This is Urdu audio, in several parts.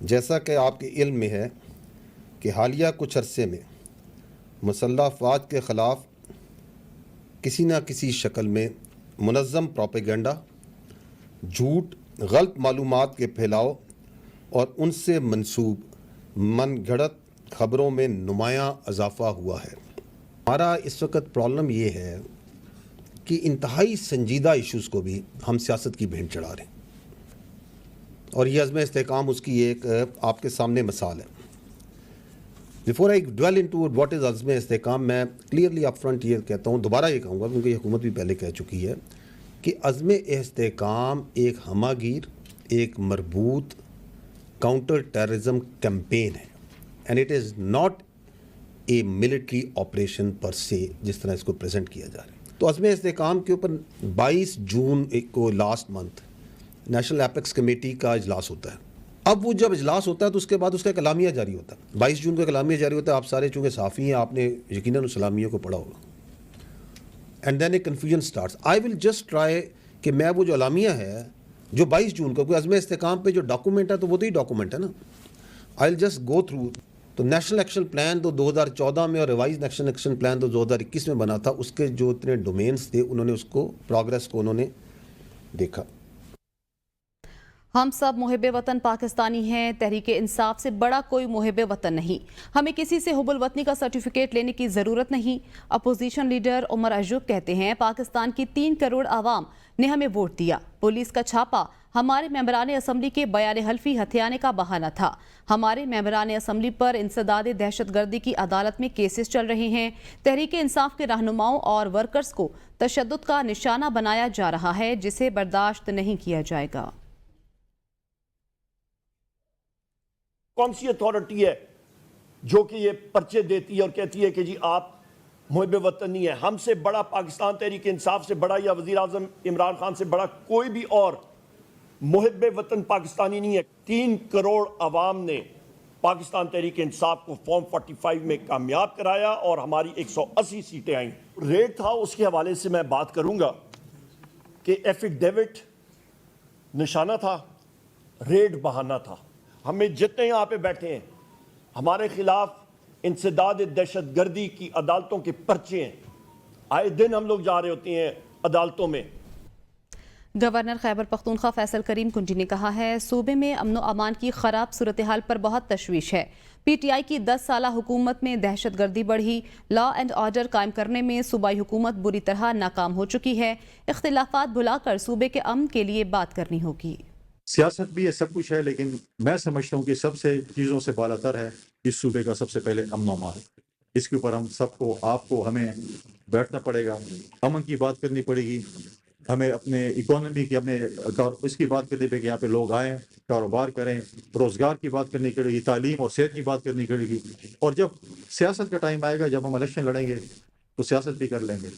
جیسا کہ آپ کے علم میں ہے کہ حالیہ کچھ عرصے میں مسلح افواج کے خلاف کسی نہ کسی شکل میں منظم پروپیگنڈا، جھوٹ، غلط معلومات کے پھیلاؤ اور ان سے منسوب من گھڑت خبروں میں نمایاں اضافہ ہوا ہے۔ ہمارا اس وقت پرابلم یہ ہے کہ انتہائی سنجیدہ ایشوز کو بھی ہم سیاست کی بھینٹ چڑھا رہے ہیں، اور یہ عزم استحکام اس کی ایک آپ کے سامنے مثال ہے۔ Before I delve into what is Azm Istehkam, میں کلیئرلی اپ فرنٹ یہ کہتا ہوں، دوبارہ یہ کہوں گا کیونکہ یہ حکومت بھی پہلے کہہ چکی ہے کہ عزم استحکام ایک ہمہ گیر، ایک مربوط کاؤنٹر ٹیررزم کیمپین ہے، and it is not a military operation per se, جس طرح اس کو پریزنٹ کیا جا رہا ہے۔ تو عزم استحکام کے اوپر 22 جون کو last month national apex committee کا اجلاس ہوتا ہے۔ اب وہ جب اجلاس ہوتا ہے تو اس کے بعد اس کا ایک اعلامیہ جاری ہوتا ہے، 22 جون کو ایک اعلامیہ جاری ہوتا ہے۔ آپ سارے چونکہ صحافی ہیں، آپ نے یقیناً اس اعلامیہ کو پڑھا ہوگا، and then a confusion starts. I will just try کہ میں وہ جو اعلامیہ ہے جو 22 جون کو، عزم استحکام پہ جو ڈاکومنٹ ہے تو وہ تو ہی ڈاکومنٹ ہے نا، آئی ول جسٹ گو تھرو۔ تو نیشنل ایکشن پلان تو 2014 میں اور ریوائز نیشنل ایکشن پلان تو 2021 میں بنا تھا، اس کے جو اتنے ڈومینز تھے انہوں نے اس کو پروگریس کو انہوں نے دیکھا۔ ہم سب محب وطن پاکستانی ہیں، تحریک انصاف سے بڑا کوئی محب وطن نہیں، ہمیں کسی سے حب الوطنی کا سرٹیفکیٹ لینے کی ضرورت نہیں۔ اپوزیشن لیڈر عمر ایوب کہتے ہیں پاکستان کی 3 کروڑ عوام نے ہمیں ووٹ دیا، پولیس کا چھاپا ہمارے ممبران اسمبلی کے بیان حلفی ہتھیانے کا بہانہ تھا، ہمارے ممبران اسمبلی پر انسداد دہشت گردی کی عدالت میں کیسز چل رہے ہیں، تحریک انصاف کے رہنماؤں اور ورکرز کو تشدد کا نشانہ بنایا جا رہا ہے جسے برداشت نہیں کیا جائے گا۔ کون سی اتھارٹی ہے جو کہ یہ پرچے دیتی ہے اور کہتی ہے کہ جی آپ محب وطن نہیں ہے؟ ہم سے بڑا پاکستان تحریک انصاف سے بڑا یا وزیر اعظم عمران خان سے بڑا کوئی بھی اور محب وطن پاکستانی نہیں ہے۔ 3 کروڑ عوام نے پاکستان تحریک انصاف کو فارم 45 میں کامیاب کرایا اور ہماری 180 سیٹیں آئیں۔ ریٹ تھا، اس کے حوالے سے میں بات کروں گا کہ ایفیڈیوٹ نشانہ تھا، ریٹ بہانہ تھا۔ ہمیں جتنے یہاں پہ بیٹھے ہیں ہمارے خلاف انسداد دہشت گردی کی عدالتوں کے پرچے ہیں، آئے دن ہم لوگ جا رہے ہوتے ہیں عدالتوں میں۔ گورنر خیبر پختونخوا فیصل کریم کنجی نے کہا ہے صوبے میں امن و امان کی خراب صورتحال پر بہت تشویش ہے، پی ٹی آئی کی 10 سالہ حکومت میں دہشت گردی بڑھی، لا اینڈ آرڈر قائم کرنے میں صوبائی حکومت بری طرح ناکام ہو چکی ہے، اختلافات بھلا کر صوبے کے امن کے لیے بات کرنی ہوگی۔ سیاست بھی یہ سب کچھ ہے، لیکن میں سمجھتا ہوں کہ سب سے چیزوں سے بالاتر ہے اس صوبے کا سب سے پہلے امن و امان۔ اس کے اوپر ہم سب کو، آپ کو، ہمیں بیٹھنا پڑے گا، امن کی بات کرنی پڑے گی، ہمیں اپنے اکانومی کی، اپنے اس کی بات کرنی پڑے گی، یہاں پہ لوگ آئیں، کاروبار کریں، روزگار کی بات کرنی پڑے گی، تعلیم اور صحت کی بات کرنی پڑے گی، اور جب سیاست کا ٹائم آئے گا، جب ہم الیکشن لڑیں گے تو سیاست بھی کر لیں گے۔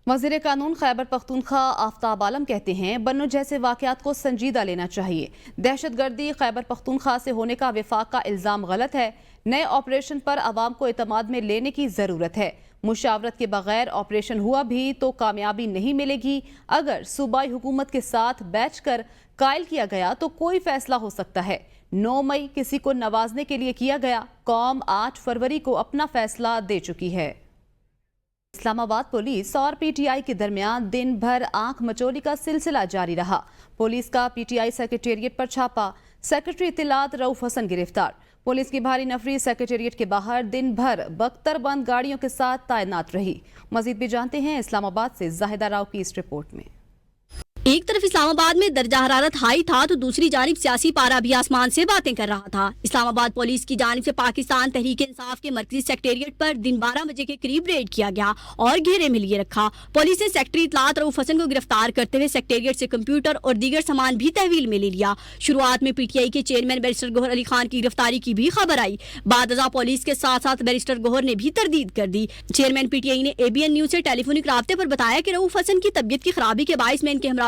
وزیر قانون خیبر پختونخوا آفتاب عالم کہتے ہیں بنو جیسے واقعات کو سنجیدہ لینا چاہیے، دہشت گردی خیبر پختونخوا سے ہونے کا وفاق کا الزام غلط ہے، نئے آپریشن پر عوام کو اعتماد میں لینے کی ضرورت ہے، مشاورت کے بغیر آپریشن ہوا بھی تو کامیابی نہیں ملے گی، اگر صوبائی حکومت کے ساتھ بیٹھ کر قائل کیا گیا تو کوئی فیصلہ ہو سکتا ہے۔ 9 مئی کسی کو نوازنے کے لیے کیا گیا، قوم 8 فروری کو اپنا فیصلہ دے چکی ہے۔ اسلام آباد پولیس اور پی ٹی آئی کے درمیان دن بھر آنکھ مچولی کا سلسلہ جاری رہا، پولیس کا پی ٹی آئی سیکریٹریٹ پر چھاپا، سیکریٹری اطلاعات رؤف حسن گرفتار، پولیس کی بھاری نفری سیکریٹریٹ کے باہر دن بھر بختر بند گاڑیوں کے ساتھ تعینات رہی۔ مزید بھی جانتے ہیں اسلام آباد سے زاہدہ راؤ کی اس رپورٹ میں۔ ایک طرف اسلام آباد میں درجہ حرارت ہائی تھا تو دوسری جانب سیاسی پارا بھی آسمان سے باتیں کر رہا تھا۔ اسلام آباد پولیس کی جانب سے پاکستان تحریک انصاف کے مرکزی سیکریٹریٹ پر دن 12 بجے کے قریب ریڈ کیا گیا اور گھیرے میں لیے رکھا۔ پولیس نے سیکریٹری اطلاعات رؤف حسن کو گرفتار کرتے ہوئے سیکریٹریٹ سے کمپیوٹر اور دیگر سامان بھی تحویل میں لے لیا۔ شروعات میں پی ٹی آئی کے چیئرمین بیرسٹر گوہر علی خان کی گرفتاری کی بھی خبر آئی، بعد ازاں پولیس کے ساتھ ساتھ بیرسٹر گوہر نے بھی تردید کر دی۔ چیئرمین پی ٹی آئی نے اے بی این نیوز سے ٹیلی فونک رابطے پر بتایا کہ رؤف حسن کی طبیعت کی خرابی کے باعث میں ان کے ہمراہ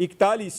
41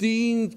3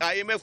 IMF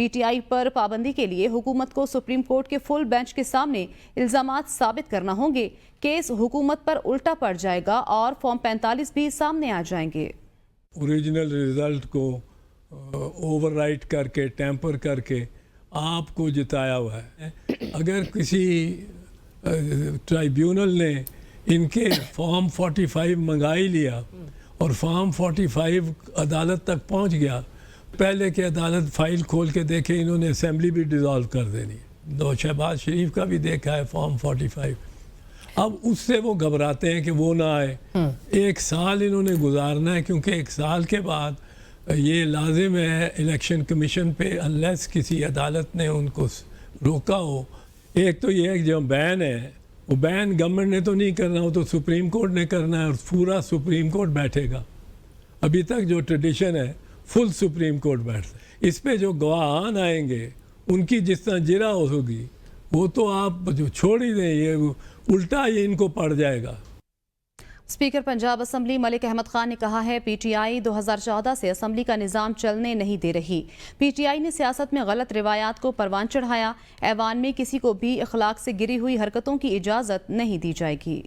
پی ٹی آئی پر پابندی کے لیے حکومت کو سپریم کورٹ کے فل بینچ کے سامنے الزامات ثابت کرنا ہوں گے. کیس حکومت پر الٹا پڑ جائے گا اور فارم 45 بھی سامنے آ جائیں گے. اوریجنل رزلٹ کو اوور رائٹ کر کے ٹیمپر کر کے آپ کو جتایا ہوا ہے. اگر کسی ٹرائیبیونل نے ان کے فارم 45 منگا ہی لیا اور فارم 45 عدالت تک پہنچ گیا، پہلے کہ عدالت فائل کھول کے دیکھے انہوں نے اسمبلی بھی ڈیزالو کر دینی. شہباز شریف کا بھی دیکھا ہے فارم 45. اب اس سے وہ گھبراتے ہیں کہ وہ نہ آئے. 1 سال انہوں نے گزارنا ہے، کیونکہ 1 سال کے بعد یہ لازم ہے الیکشن کمیشن پہ، انلیس کسی عدالت نے ان کو روکا ہو. ایک تو یہ ہے کہ جو بین ہے وہ بین گورنمنٹ نے تو نہیں کرنا، وہ تو سپریم کورٹ نے کرنا ہے، اور پورا سپریم کورٹ بیٹھے گا. ابھی تک جو ٹریڈیشن ہے فل سپریم کورٹ بیٹھتا ہے. اس پہ جو گواہان آئیں گے ان کی جس طرح جرا ہوگی وہ تو آپ جو چھوڑ ہی دیں، یہ الٹا یہ ان کو پڑ جائے گا. اسپیکر پنجاب اسمبلی ملک احمد خان نے کہا ہے پی ٹی آئی 2014 سے اسمبلی کا نظام چلنے نہیں دے رہی. پی ٹی آئی نے سیاست میں غلط روایات کو پروان چڑھایا. ایوان میں کسی کو بھی اخلاق سے گری ہوئی حرکتوں کی اجازت نہیں دی جائے گی.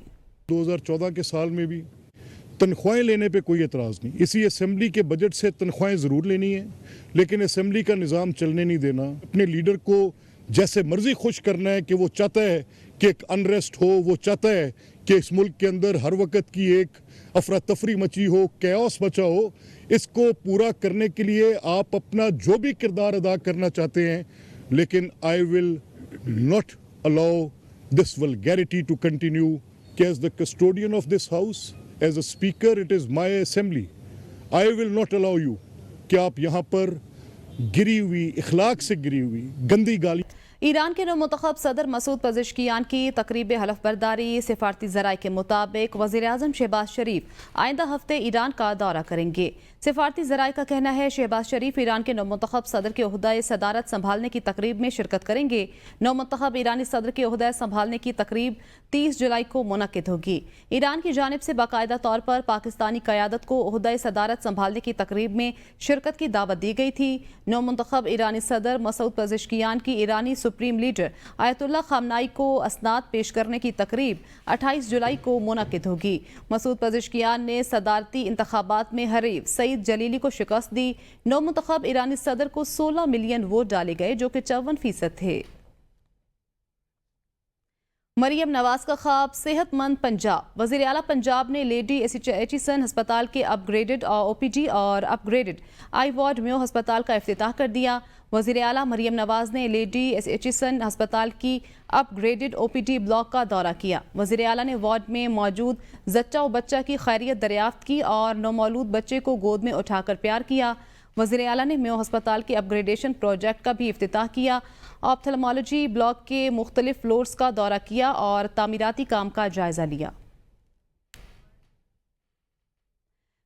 2014 کے سال میں بھی تنخواہیں لینے پہ کوئی اعتراض نہیں. اسی اسمبلی کے بجٹ سے تنخواہیں ضرور لینی ہیں، لیکن اسمبلی کا نظام چلنے نہیں دینا. اپنے لیڈر کو جیسے مرضی خوش کرنا ہے کہ وہ چاہتا ہے کہ ایک انریسٹ ہو، وہ چاہتا ہے کہ اس ملک کے اندر ہر وقت کی ایک افراتفری مچی ہو، کیوس مچا ہو. اس کو پورا کرنے کے لیے آپ اپنا جو بھی کردار ادا کرنا چاہتے ہیں، لیکن I will not allow this vulgarity to continue. کہ as the custodian of this house, as a speaker, it is my assembly. I will not allow you کہ آپ یہاں پر گری ہوئی، اخلاق سے گری ہوئی گندی گالی. ایران کے نو منتخب صدر مسعود پزشکیان کی تقریب حلف برداری. سفارتی ذرائع کے مطابق وزیر اعظم شہباز شریف آئندہ ہفتے ایران کا دورہ کریں گے. سفارتی ذرائع کا کہنا ہے شہباز شریف ایران کے نو منتخب صدر کے عہدہ صدارت سنبھالنے کی تقریب میں شرکت کریں گے. نو منتخب ایرانی صدر کے عہدہ سنبھالنے کی تقریب 30 جولائی کو منعقد ہوگی. ایران کی جانب سے باقاعدہ طور پر پاکستانی قیادت کو عہدہ صدارت سنبھالنے کی تقریب میں شرکت کی دعوت دی گئی تھی. نو منتخب ایرانی صدر مسعود پزشکیان کی ایرانی سپریم لیڈر آیت اللہ خامنائی کو اسناد پیش کرنے کی تقریب 28 جولائی کو منعقد ہوگی. مسعود پزشکیان نے صدارتی انتخابات میں حریف سعید جلیلی کو شکست دی. نو منتخب ایرانی صدر کو 16 ملین ووٹ ڈالے گئے جو کہ 54% تھے. مریم نواز کا خواب صحت مند پنجاب. وزیر اعلیٰ پنجاب نے لیڈی ایچیسن ہسپتال کے اپ گریڈڈ او پی ڈی اور اپ گریڈڈ آئی وارڈ میو ہسپتال کا افتتاح کر دیا. وزیر اعلیٰ مریم نواز نے لیڈی ایچیسن ہسپتال کی اپ گریڈڈ او پی ڈی بلاک کا دورہ کیا. وزیر اعلیٰ نے وارڈ میں موجود زچہ و بچہ کی خیریت دریافت کی اور نومولود بچے کو گود میں اٹھا کر پیار کیا. وزیر اعلیٰ نے میو ہسپتال کے اپ گریڈیشن پروجیکٹ کا بھی افتتاح کیا. آپتھلمالوجی بلاک کے مختلف فلورز کا دورہ کیا اور تعمیراتی کام کا جائزہ لیا.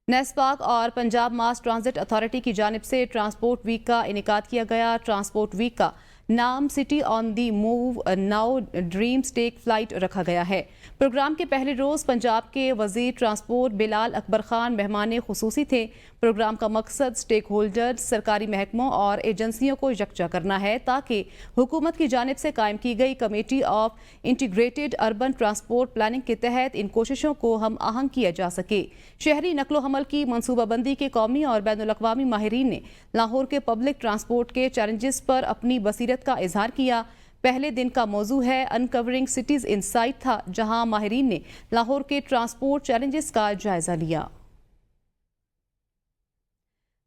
نیسپاک اور پنجاب ماس ٹرانزٹ اتھارٹی کی جانب سے ٹرانسپورٹ ویک کا انعقاد کیا گیا. ٹرانسپورٹ ویک کا نام city on the move now dreams take flight رکھا گیا ہے. پروگرام کے پہلے روز پنجاب کے وزیر ٹرانسپورٹ بلال اکبر خان مہمان خصوصی تھے. پروگرام کا مقصد سٹیک ہولڈرز، سرکاری محکموں اور ایجنسیوں کو یکجا کرنا ہے تاکہ حکومت کی جانب سے قائم کی گئی committee of integrated urban transport planning کے تحت ان کوششوں کو ہم آہنگ کیا جا سکے. شہری نقل و حمل کی منصوبہ بندی کے قومی اور بین الاقوامی ماہرین نے لاہور کے پبلک ٹرانسپورٹ کے چیلنجز پر اپنی بصیرت کا اظہار کیا. پہلے دن کا موضوع ہے انکورنگ سٹیز ان سائٹ تھا، جہاں ماہرین نے لاہور کے ٹرانسپورٹ چیلنجز کا جائزہ لیا.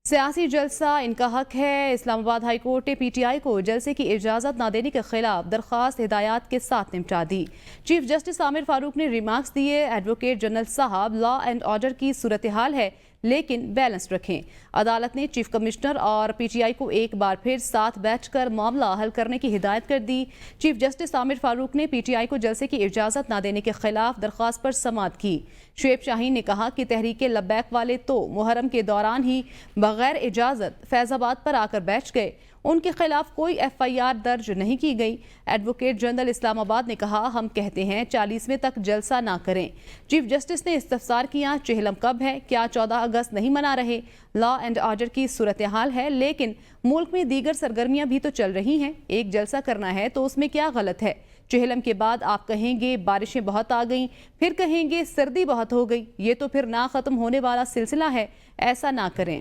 سیاسی جلسہ ان کا حق ہے. اسلام آباد ہائی کورٹ نے پی ٹی آئی کو جلسے کی اجازت نہ دینے کے خلاف درخواست ہدایات کے ساتھ نمٹا دی. چیف جسٹس عامر فاروق نے ریمارکس دیے. ایڈوکیٹ جنرل صاحب، لا اینڈ آرڈر کی صورتحال ہے لیکن بیلنس رکھیں. عدالت نے چیف کمشنر اور پی ٹی آئی کو ایک بار پھر ساتھ بیٹھ کر معاملہ حل کرنے کی ہدایت کر دی. چیف جسٹس عامر فاروق نے پی ٹی آئی کو جلسے کی اجازت نہ دینے کے خلاف درخواست پر سماعت کی. شعیب شاہین نے کہا کہ تحریک لبیک والے تو محرم کے دوران ہی بغیر اجازت فیض آباد پر آ کر بیٹھ گئے. ان کے خلاف کوئی FIR درج نہیں کی گئی۔ ایڈوکیٹ جنرل اسلام آباد نے کہا ہم کہتے ہیں 40ویں تک جلسہ نہ کریں۔ چیف جسٹس نے استفسار کیا چہلم کب ہے؟ کیا 14 اگست نہیں منا رہے؟ لا اینڈ آرڈر کی صورتحال ہے لیکن ملک میں دیگر سرگرمیاں بھی تو چل رہی ہیں، ایک جلسہ کرنا ہے تو اس میں کیا غلط ہے؟ چہلم کے بعد آپ کہیں گے بارشیں بہت آ گئیں، پھر کہیں گے سردی بہت ہو گئی، یہ تو پھر نہ ختم ہونے والا سلسلہ ہے، ایسا نہ کریں۔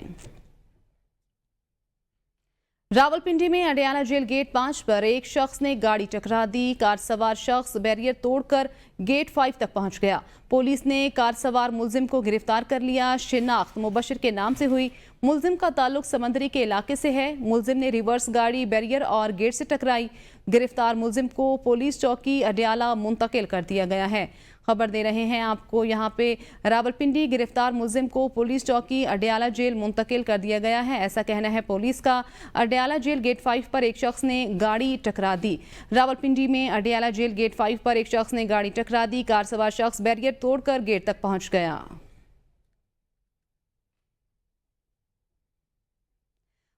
راولپنڈی میں اڈیالہ جیل گیٹ 5 پر ایک شخص نے گاڑی ٹکرا دی۔ کار سوار شخص بیریئر توڑ کر گیٹ 5 تک پہنچ گیا۔ پولیس نے کار سوار ملزم کو گرفتار کر لیا۔ شناخت مبشر کے نام سے ہوئی۔ ملزم کا تعلق سمندری کے علاقے سے ہے۔ ملزم نے ریورس گاڑی بیریئر اور گیٹ سے ٹکرائی۔ گرفتار ملزم کو پولیس چوکی اڈیالہ منتقل کر دیا گیا ہے۔ خبر دے رہے ہیں آپ کو یہاں پہ راولپنڈی گرفتار ملزم کو پولیس چوکی اڈیالہ جیل منتقل کر دیا گیا ہے، ایسا کہنا ہے پولیس کا۔ اڈیالہ جیل گیٹ 5 پر ایک شخص نے گاڑی ٹکرا دی۔ راولپنڈی میں اڈیالہ جیل گیٹ 5 پر ایک شخص نے گاڑی ٹکرا دی۔ کار سوار شخص بیریئر توڑ کر گیٹ تک پہنچ گیا۔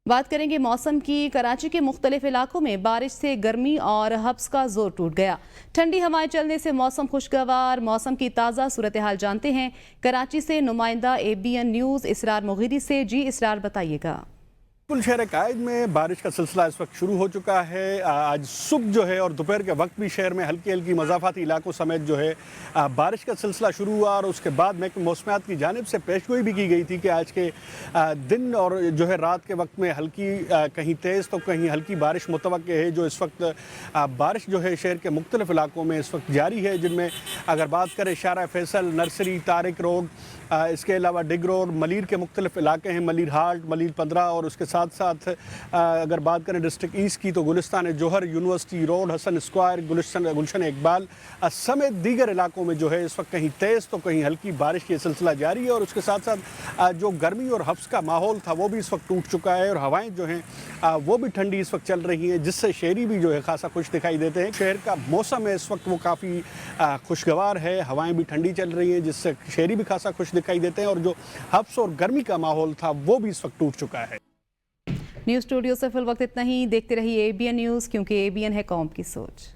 بات کریں گے موسم کی۔ کراچی کے مختلف علاقوں میں بارش سے گرمی اور حبس کا زور ٹوٹ گیا۔ ٹھنڈی ہوائیں چلنے سے موسم خوشگوار۔ موسم کی تازہ صورتحال جانتے ہیں کراچی سے نمائندہ ABN نیوز اسرار مغیری سے۔ جی اسرار بتائیے گا۔ شہر قائد میں بارش کا سلسلہ اس وقت شروع ہو چکا ہے۔ آج صبح جو ہے اور دوپہر کے وقت بھی شہر میں ہلکی ہلکی مضافاتی علاقوں سمیت جو ہے بارش کا سلسلہ شروع ہوا، اور اس کے بعد محکمہ موسمیات کی جانب سے پیشگوئی بھی کی گئی تھی کہ آج کے دن اور جو ہے رات کے وقت میں ہلکی کہیں تیز تو کہیں ہلکی بارش متوقع ہے۔ جو اس وقت بارش جو ہے شہر کے مختلف علاقوں میں اس وقت جاری ہے، جن میں اگر بات کریں شارع فیصل، نرسری، طارق روڈ، اس کے علاوہ ڈگ روڈ، ملیر کے مختلف علاقے ہیں، ملیر ہالٹ، ملیر 15، اور اس کے ساتھ ساتھ اگر بات کریں ڈسٹرکٹ ایسٹ کی تو گلستان جوہر، یونیورسٹی روڈ، حسن اسکوائر، گلشن اقبال سمیت دیگر علاقوں میں جو ہے اس وقت کہیں تیز تو کہیں ہلکی بارش کی سلسلہ جاری ہے۔ اور اس کے ساتھ ساتھ جو گرمی اور حبس کا ماحول تھا وہ بھی اس وقت ٹوٹ چکا ہے، اور ہوائیں جو ہیں وہ بھی ٹھنڈی اس وقت چل رہی ہیں، جس سے شہری بھی جو ہے خاصا خوش دکھائی دیتے ہیں۔ شہر کا موسم ہے اس وقت وہ کافی خوشگوار ہے، ہوائیں بھی ٹھنڈی چل رہی ہیں، جس سے شہری بھی خاصا خوش دکھائی دیتے ہیں، اور جو حبس اور گرمی کا ماحول تھا وہ بھی اس وقت ٹوٹ چکا ہے۔ نیوز اسٹوڈیو سے فی الوقت اتنا ہی۔ دیکھتے رہیے ABN نیوز، کیونکہ ABN ہے قوم کی سوچ۔